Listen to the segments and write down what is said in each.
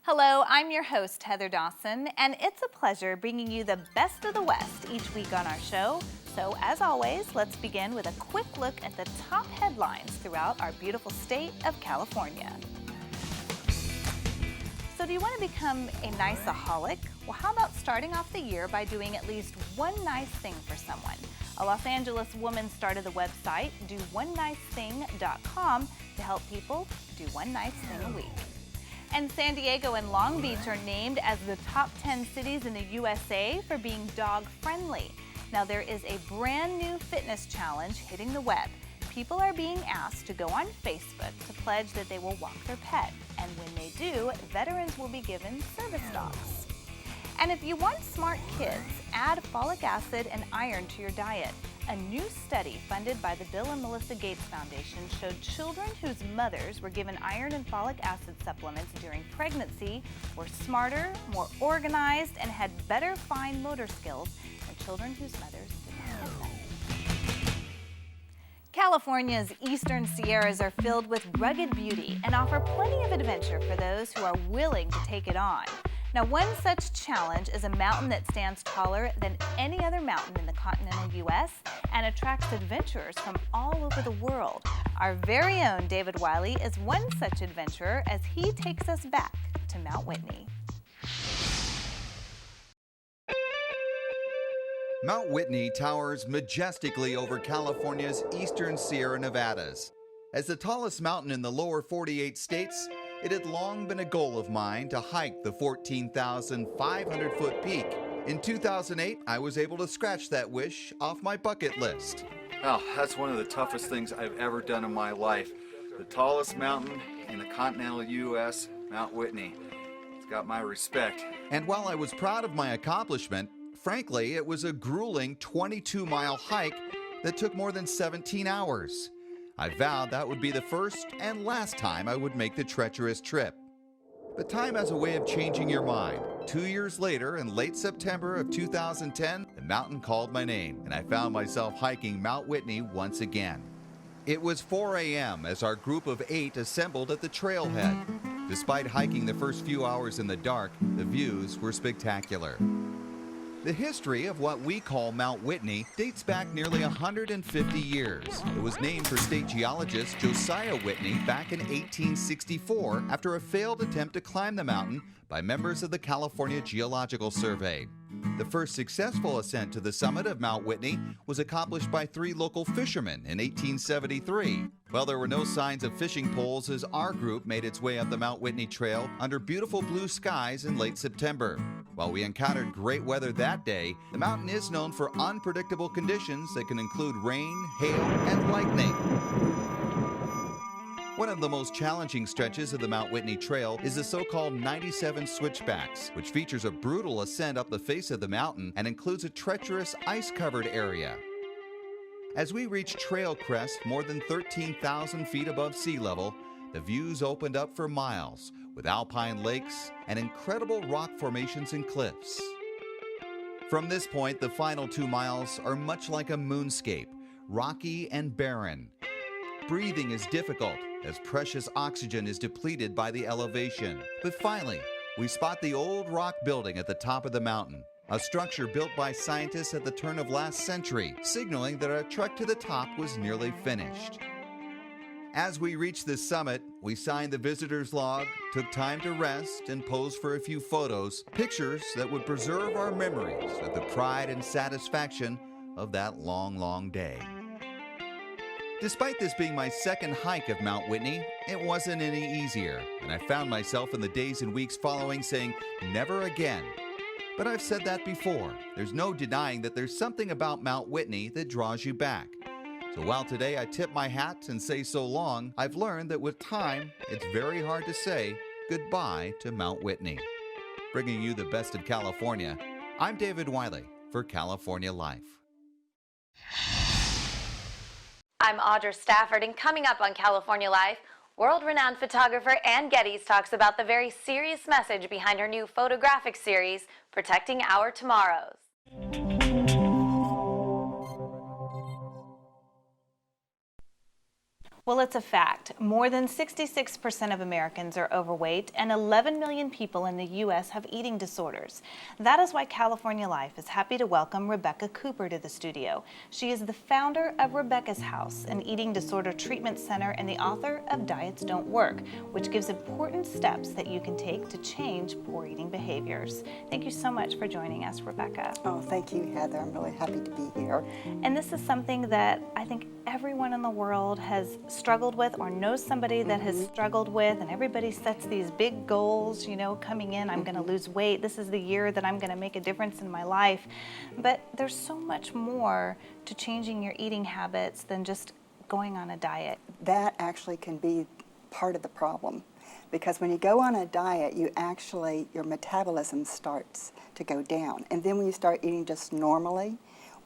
Hello, I'm your host, Heather Dawson, and it's a pleasure bringing you the best of the West each week on our show. So as always, let's begin with a quick look at the top headlines throughout our beautiful state of California. So do you want to become a niceaholic? Well, how about starting off the year by doing at least one nice thing for someone? A Los Angeles woman started the website doOneNiceThing.com to help people do one nice thing a week. And San Diego and Long Beach are named as the top 10 cities in the USA for being dog-friendly. Now there is a brand new fitness challenge hitting the web. People are being asked to go on Facebook to pledge that they will walk their pet. And when they do, veterans will be given service dogs. And if you want smart kids, add folic acid and iron to your diet. A new study funded by the Bill and Melinda Gates Foundation showed children whose mothers were given iron and folic acid supplements during pregnancy were smarter, more organized, and had better fine motor skills than children whose mothers did not have them. California's eastern Sierras are filled with rugged beauty and offer plenty of adventure for those who are willing to take it on. Now, one such challenge is a mountain that stands taller than any other mountain in the continental U.S. and attracts adventurers from all over the world. Our very own David Wiley is one such adventurer as he takes us back to Mount Whitney. Mount Whitney towers majestically over California's eastern Sierra Nevadas. As the tallest mountain in the lower 48 states, it had long been a goal of mine to hike the 14,500-foot peak. In 2008, I was able to scratch that wish off my bucket list. Oh, that's one of the toughest things I've ever done in my life. The tallest mountain in the continental U.S., Mount Whitney. It's got my respect. And while I was proud of my accomplishment, frankly, it was a grueling 22-mile hike that took more than 17 hours. I vowed that would be the first and last time I would make the treacherous trip. But time has a way of changing your mind. 2 years later, in late September of 2010, the mountain called my name, and I found myself hiking Mount Whitney once again. It was 4 a.m. as our group of 8 assembled at the trailhead. Despite hiking the first few hours in the dark, the views were spectacular. The history of what we call Mount Whitney dates back nearly 150 years. It was named for state geologist Josiah Whitney back in 1864 after a failed attempt to climb the mountain by members of the California Geological Survey. The first successful ascent to the summit of Mount Whitney was accomplished by 3 local fishermen in 1873. Well, there were no signs of fishing poles as our group made its way up the Mount Whitney Trail under beautiful blue skies in late September. While we encountered great weather that day, the mountain is known for unpredictable conditions that can include rain, hail, and lightning. One of the most challenging stretches of the Mount Whitney Trail is the so-called 97 Switchbacks, which features a brutal ascent up the face of the mountain and includes a treacherous ice-covered area. As we reached trail crest more than 13,000 feet above sea level, the views opened up for miles, with alpine lakes and incredible rock formations and cliffs. From this point, the final 2 miles are much like a moonscape, rocky and barren. Breathing is difficult as precious oxygen is depleted by the elevation. But finally, we spot the old rock building at the top of the mountain, a structure built by scientists at the turn of last century, signaling that our trek to the top was nearly finished. As we reached the summit, we signed the visitor's log, took time to rest, and posed for a few photos, pictures that would preserve our memories of the pride and satisfaction of that long, long day. Despite this being my second hike of Mount Whitney, it wasn't any easier, and I found myself in the days and weeks following saying, never again. But I've said that before. There's no denying that there's something about Mount Whitney that draws you back. So while today I tip my hat and say so long, I've learned that with time, it's very hard to say goodbye to Mount Whitney. Bringing you the best of California, I'm David Wiley for California Life. I'm Audra Stafford, and coming up on California Life, world-renowned photographer Ann Geddes talks about the very serious message behind her new photographic series, Protecting Our Tomorrows. Well, Well, it's a fact. More than 66% of Americans are overweight, and 11 million people in the U.S. have eating disorders. That is why California Life is happy to welcome Rebecca Cooper to the studio. She is the founder of Rebecca's House, an eating disorder treatment center, and the author of Diets Don't Work, which gives important steps that you can take to change poor eating behaviors. Thank you so much for joining us, Rebecca. Oh, thank you, Heather. I'm really happy to be here. And this is something that I think everyone in the world has struggled with or knows somebody that has struggled with, and everybody sets these big goals, you know, coming in, I'm going to lose weight, this is the year that I'm going to make a difference in my life. But there's so much more to changing your eating habits than just going on a diet. That actually can be part of the problem, because when you go on a diet, your metabolism starts to go down. And then when you start eating just normally,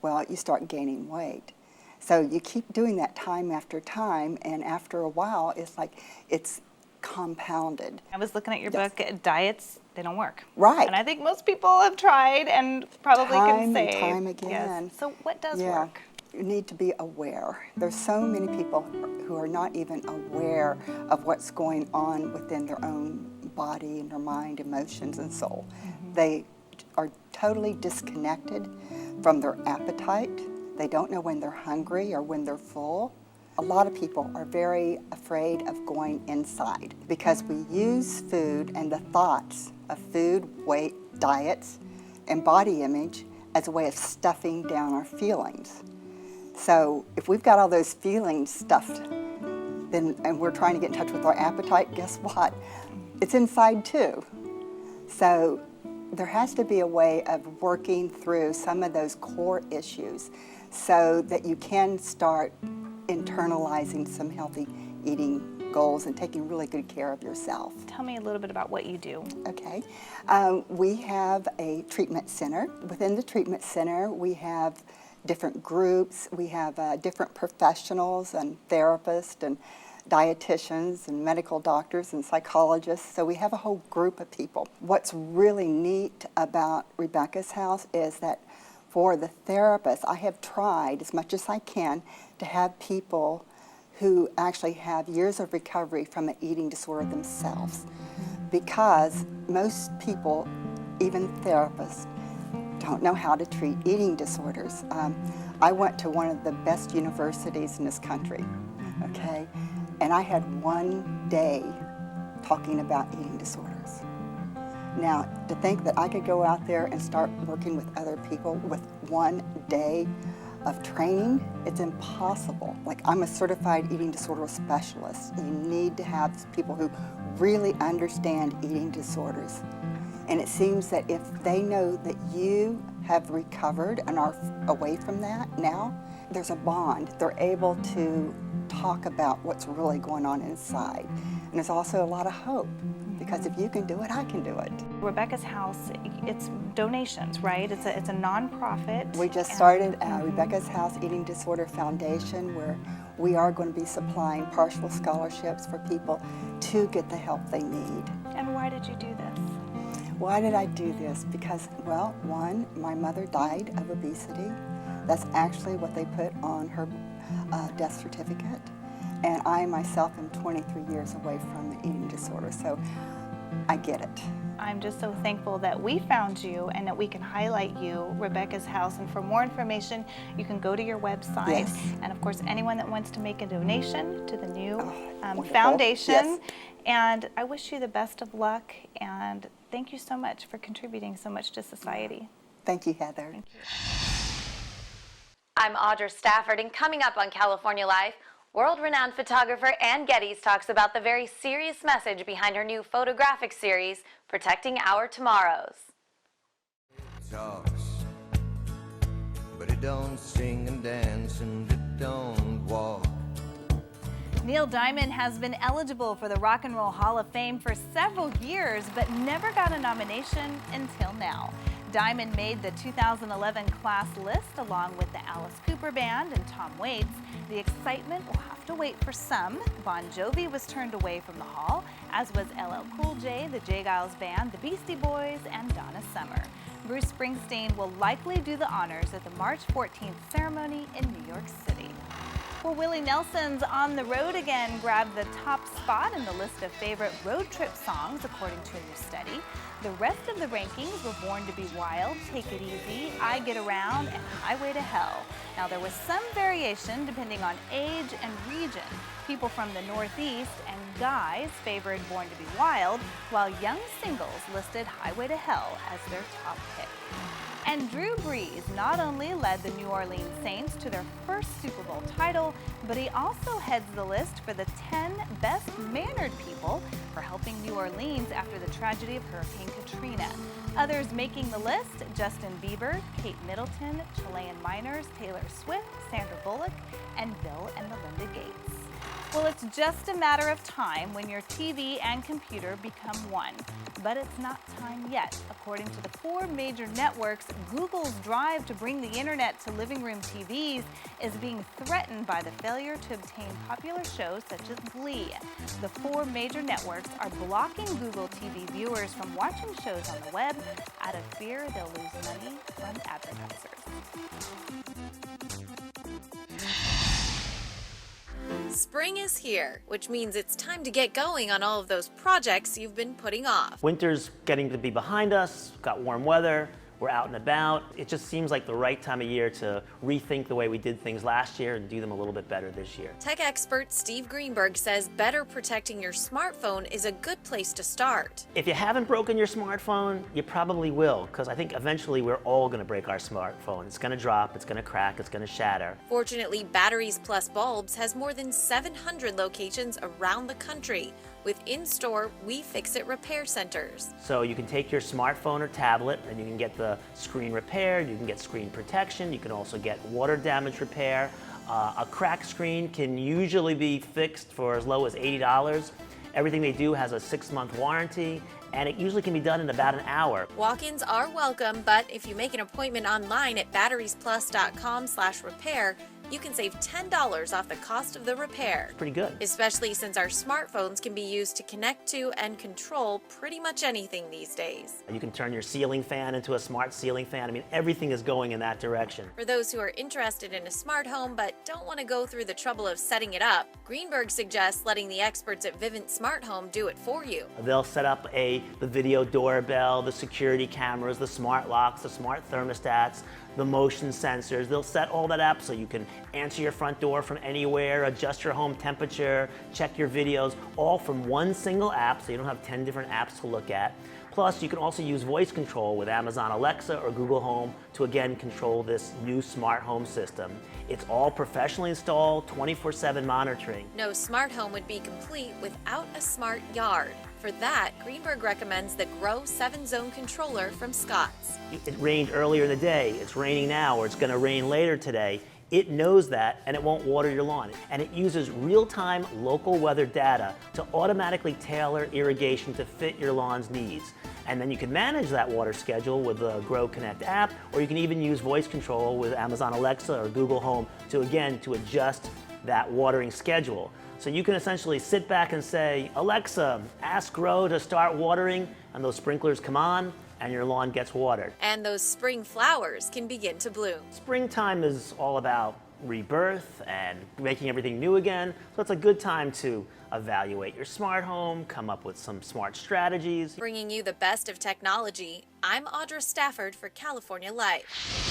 well, you start gaining weight. So you keep doing that time after time, and after a while, it's like it's compounded. I was looking at your book, Diets, they don't work. Right. And I think most people have tried and probably can say. Time and time again. Yes. So what does work? You need to be aware. There's so many people who are not even aware of what's going on within their own body and their mind, emotions, and soul. They are totally disconnected from their appetite. They don't know when they're hungry or when they're full. A lot of people are very afraid of going inside because we use food and the thoughts of food, weight, diets, and body image as a way of stuffing down our feelings. So if we've got all those feelings stuffed, and we're trying to get in touch with our appetite, guess what? It's inside too. So there has to be a way of working through some of those core issues so that you can start internalizing some healthy eating goals and taking really good care of yourself. Tell me a little bit about what you do. Okay. We have a treatment center. Within the treatment center, we have different groups. We have different professionals and therapists and dietitians and medical doctors and psychologists. So we have a whole group of people. What's really neat about Rebecca's House is that for the therapists, I have tried as much as I can to have people who actually have years of recovery from an eating disorder themselves, because most people, even therapists, don't know how to treat eating disorders. I went to one of the best universities in this country, okay, and I had one day talking about eating disorders. Now, to think that I could go out there and start working with other people with one day of training, it's impossible. Like, I'm a certified eating disorder specialist. You need to have people who really understand eating disorders. And it seems that if they know that you have recovered and are away from that now, there's a bond. They're able to talk about what's really going on inside. And there's also a lot of hope, because if you can do it, I can do it. Rebecca's House, it's donations, right? It's a nonprofit. We just started Rebecca's House Eating Disorder Foundation, where we are going to be supplying partial scholarships for people to get the help they need. And why did you do this? Why did I do this? Because, well, one, my mother died of obesity. That's actually what they put on her death certificate. And I myself am 23 years away from the eating disorder, so I get it. I'm just so thankful that we found you and that we can highlight you, Rebecca's House. And for more information, you can go to your website. Yes. And of course, anyone that wants to make a donation to the new wonderful. foundation. Yes. And I wish you the best of luck. And thank you so much for contributing so much to society. Thank you, Heather. Thank you. I'm Audra Stafford, and coming up on California Life, world-renowned photographer Ann Geddes talks about the very serious message behind her new photographic series, Protecting Our Tomorrows. Talks, but it don't sing and dance and it don't walk. Neil Diamond has been eligible for the Rock and Roll Hall of Fame for several years, but never got a nomination until now. Diamond made the 2011 class list along with the Alice Cooper Band and Tom Waits. The excitement will have to wait for some. Bon Jovi was turned away from the hall, as was LL Cool J, the J. Giles Band, the Beastie Boys, and Donna Summer. Bruce Springsteen will likely do the honors at the March 14th ceremony in New York City. Well, Willie Nelson's On the Road Again grabbed the top spot in the list of favorite road trip songs, according to a new study. The rest of the rankings were Born to Be Wild, Take It Easy, I Get Around, and Highway to Hell. Now, there was some variation depending on age and region. People from the Northeast and guys favored Born to Be Wild, while young singles listed Highway to Hell as their top pick. And Drew Brees not only led the New Orleans Saints to their first Super Bowl title, but he also heads the list for the 10 best-mannered people for helping New Orleans after the tragedy of Hurricane Katrina. Others making the list: Justin Bieber, Kate Middleton, Chilean Miners, Taylor Swift, Sandra Bullock, and Bill and Melinda Gates. Well, it's just a matter of time when your TV and computer become one. But it's not time yet. According to the 4 major networks, Google's drive to bring the internet to living room TVs is being threatened by the failure to obtain popular shows such as Glee. The 4 major networks are blocking Google TV viewers from watching shows on the web out of fear they'll lose money from advertisers. Spring is here, which means it's time to get going on all of those projects you've been putting off. Winter's getting to be behind us, got warm weather, we're out and about. It just seems like the right time of year to rethink the way we did things last year and do them a little bit better this year. Tech expert Steve Greenberg says better protecting your smartphone is a good place to start. If you haven't broken your smartphone, you probably will, because I think eventually we're all going to break our smartphone. It's going to drop, it's going to crack, it's going to shatter. Fortunately, Batteries Plus Bulbs has more than 700 locations around the country with in-store We Fix It repair centers. So you can take your smartphone or tablet and you can get the screen repaired, you can get screen protection, you can also get water damage repair. A cracked screen can usually be fixed for as low as $80. Everything they do has a 6-month warranty, and it usually can be done in about an hour. Walk-ins are welcome, but if you make an appointment online at batteriesplus.com/repair, you can save $10 off the cost of the repair. Pretty good. Especially since our smartphones can be used to connect to and control pretty much anything these days. You can turn your ceiling fan into a smart ceiling fan. I mean, everything is going in that direction. For those who are interested in a smart home but don't want to go through the trouble of setting it up, Greenberg suggests letting the experts at Vivint Smart Home do it for you. They'll set up the video doorbell, the security cameras, the smart locks, the smart thermostats, the motion sensors. They'll set all that up so you can answer your front door from anywhere, adjust your home temperature, check your videos, all from one single app, so you don't have 10 different apps to look at. Plus, you can also use voice control with Amazon Alexa or Google Home to again control this new smart home system. It's all professionally installed, 24/7 monitoring. No smart home would be complete without a smart yard. For that, Greenberg recommends the Grow 7-Zone Controller from Scott's. It rained earlier in the day, it's raining now, or it's going to rain later today. It knows that, and it won't water your lawn. And it uses real-time local weather data to automatically tailor irrigation to fit your lawn's needs. And then you can manage that water schedule with the Grow Connect app, or you can even use voice control with Amazon Alexa or Google Home to adjust that watering schedule. So you can essentially sit back and say, Alexa, ask Grow to start watering, and those sprinklers come on, and your lawn gets watered. And those spring flowers can begin to bloom. Springtime is all about rebirth and making everything new again, so it's a good time to evaluate your smart home, come up with some smart strategies. Bringing you the best of technology, I'm Audra Stafford for California Life.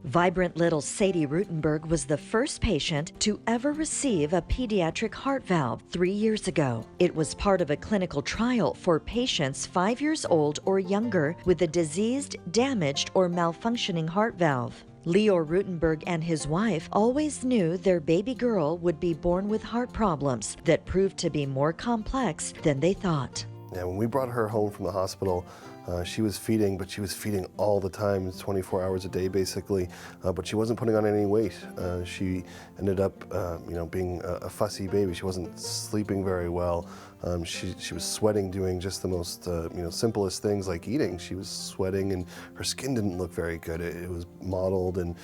Vibrant little Sadie Rutenberg was the first patient to ever receive a pediatric heart valve 3 years ago. It was part of a clinical trial for patients 5 years old or younger with a diseased, damaged, or malfunctioning heart valve. Leo Rutenberg and his wife always knew their baby girl would be born with heart problems that proved to be more complex than they thought. Yeah, when we brought her home from the hospital, she was feeding, but she was feeding all the time, 24 hours a day basically, but she wasn't putting on any weight. She ended up being a fussy baby. She wasn't sleeping very well. She was sweating doing just the most simplest things like eating. She was sweating and her skin didn't look very good. It was mottled, and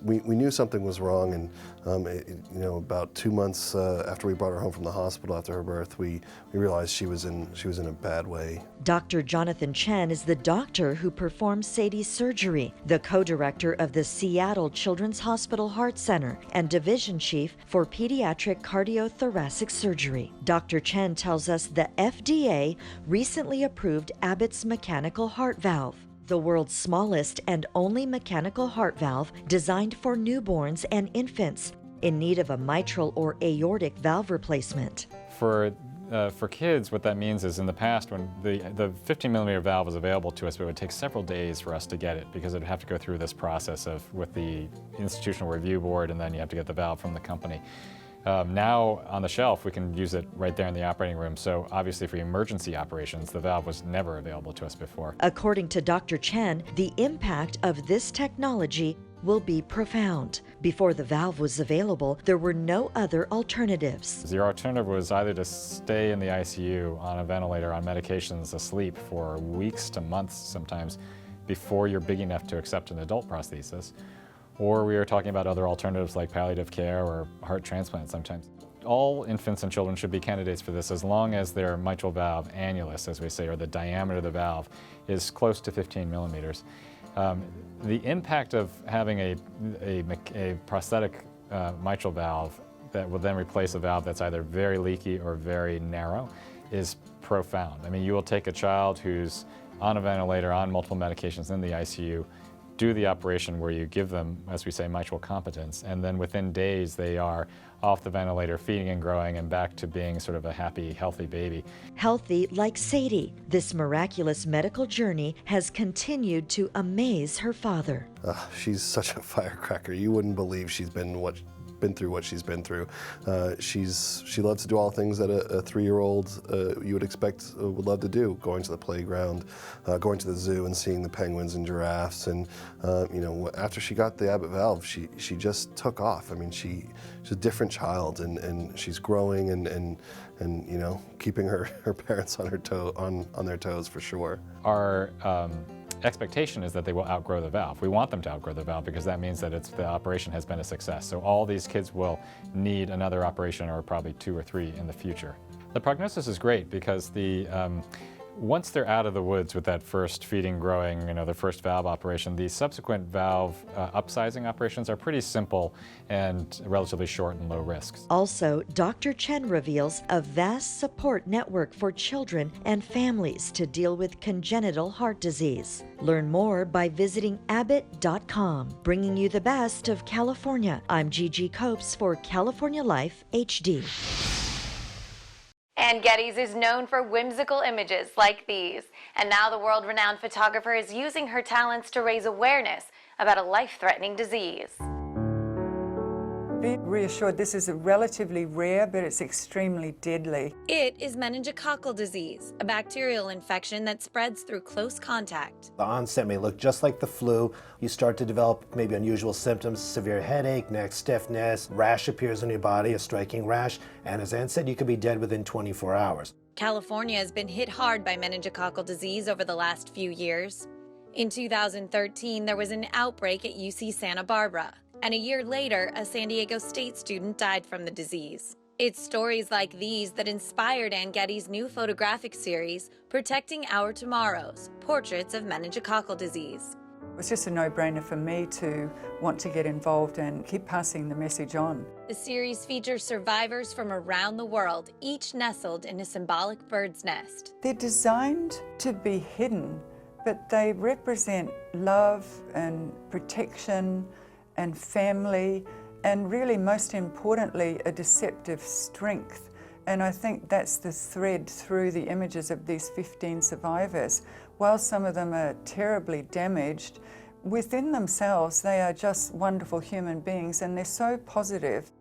we knew something was wrong. And about 2 months after we brought her home from the hospital after her birth, we realized she was in a bad way. Dr. Jonathan Chen is the doctor who performed Sadie's surgery, the co-director of the Seattle Children's Hospital Heart Center, and division chief for pediatric cardiothoracic surgery. Dr. Chen tells us the FDA recently approved Abbott's mechanical heart valve, the world's smallest and only mechanical heart valve designed for newborns and infants in need of a mitral or aortic valve replacement. For kids, what that means is in the past when the 15 millimeter valve was available to us, it would take several days for us to get it because it would have to go through this process with the Institutional Review Board, and then you have to get the valve from the company. Now on the shelf, we can use it right there in the operating room. So obviously for emergency operations, the valve was never available to us before. According to Dr. Chen, the impact of this technology will be profound. Before the valve was available, there were no other alternatives. Your alternative was either to stay in the ICU on a ventilator, on medications, asleep for weeks to months sometimes before you're big enough to accept an adult prosthesis. Or we are talking about other alternatives like palliative care or heart transplant sometimes. All infants and children should be candidates for this as long as their mitral valve annulus, as we say, or the diameter of the valve, is close to 15 millimeters. The impact of having a prosthetic mitral valve that will then replace a valve that's either very leaky or very narrow is profound. I mean, you will take a child who's on a ventilator, on multiple medications in the ICU, do the operation where you give them, as we say, mitral competence, and then within days they are off the ventilator, feeding and growing, and back to being sort of a happy, healthy baby. Healthy like Sadie, this miraculous medical journey has continued to amaze her father. She's such a firecracker. You wouldn't believe she's been through what she's been through. She loves to do all things that a 3-year-old you would expect would love to do, going to the playground, going to the zoo and seeing the penguins and giraffes. And you know, after she got the Abbott valve, she just took off. I mean, she's a different child, and she's growing and you know, keeping her parents on their toes for sure. Our expectation is that they will outgrow the valve. We want them to outgrow the valve because that means that the operation has been a success. So all these kids will need another operation, or probably 2 or 3 in the future. The prognosis is great because once they're out of the woods with that first feeding, growing, you know, the first valve operation, the subsequent valve upsizing operations are pretty simple and relatively short and low risks. Also, Dr. Chen reveals a vast support network for children and families to deal with congenital heart disease. Learn more by visiting Abbott.com. Bringing you the best of California, I'm Gigi Copes for California Life HD. And Getty's is known for whimsical images like these. And now the world-renowned photographer is using her talents to raise awareness about a life-threatening disease. Be reassured, this is a relatively rare, but it's extremely deadly. It is meningococcal disease, a bacterial infection that spreads through close contact. The onset may look just like the flu. You start to develop maybe unusual symptoms, severe headache, neck stiffness, rash appears on your body, a striking rash, and as Ann said, you could be dead within 24 hours. California has been hit hard by meningococcal disease over the last few years. In 2013, there was an outbreak at UC Santa Barbara. And a year later, a San Diego State student died from the disease. It's stories like these that inspired Ann Getty's new photographic series, Protecting Our Tomorrows, Portraits of Meningococcal Disease. It was just a no-brainer for me to want to get involved and keep passing the message on. The series features survivors from around the world, each nestled in a symbolic bird's nest. They're designed to be hidden, but they represent love and protection and family, and really most importantly, a deceptive strength. And I think that's the thread through the images of these 15 survivors. While some of them are terribly damaged, within themselves they are just wonderful human beings, and they're so positive.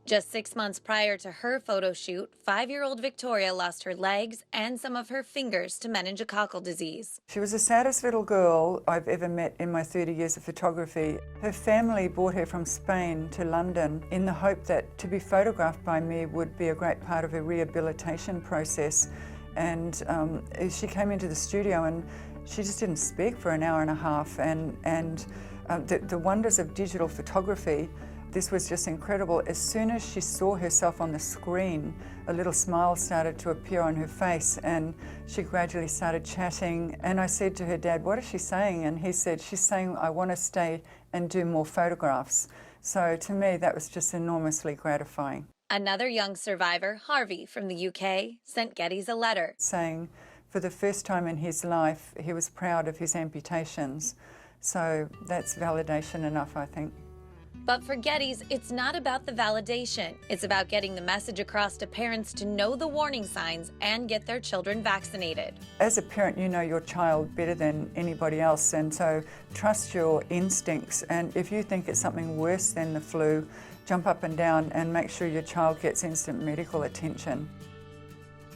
Just 6 months prior to her photo shoot, 5-year-old Victoria lost her legs and some of her fingers to meningococcal disease. She was the saddest little girl I've ever met in my 30 years of photography. Her family brought her from Spain to London in the hope that to be photographed by me would be a great part of a rehabilitation process. And she came into the studio and she just didn't speak for an hour and a half. And the wonders of digital photography This was just incredible. As soon as she saw herself on the screen, a little smile started to appear on her face, and she gradually started chatting. And I said to her dad, "What is she saying?" And he said, "She's saying, I want to stay and do more photographs." So to me, that was just enormously gratifying. Another young survivor, Harvey from the UK, sent Geddes a letter saying for the first time in his life, he was proud of his amputations. So that's validation enough, I think. But for Geddes, it's not about the validation. It's about getting the message across to parents to know the warning signs and get their children vaccinated. As a parent, you know your child better than anybody else, and so trust your instincts. And if you think it's something worse than the flu, jump up and down and make sure your child gets instant medical attention.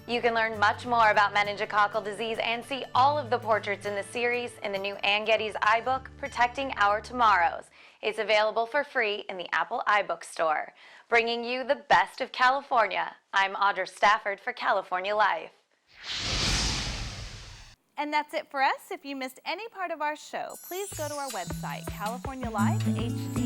You can learn much more about meningococcal disease and see all of the portraits in the series in the new Ann Geddes iBook, Protecting Our Tomorrows. It's available for free in the Apple iBook store. Bringing you the best of California, I'm Audra Stafford for California Life. And that's it for us. If you missed any part of our show, please go to our website, CaliforniaLifeHD.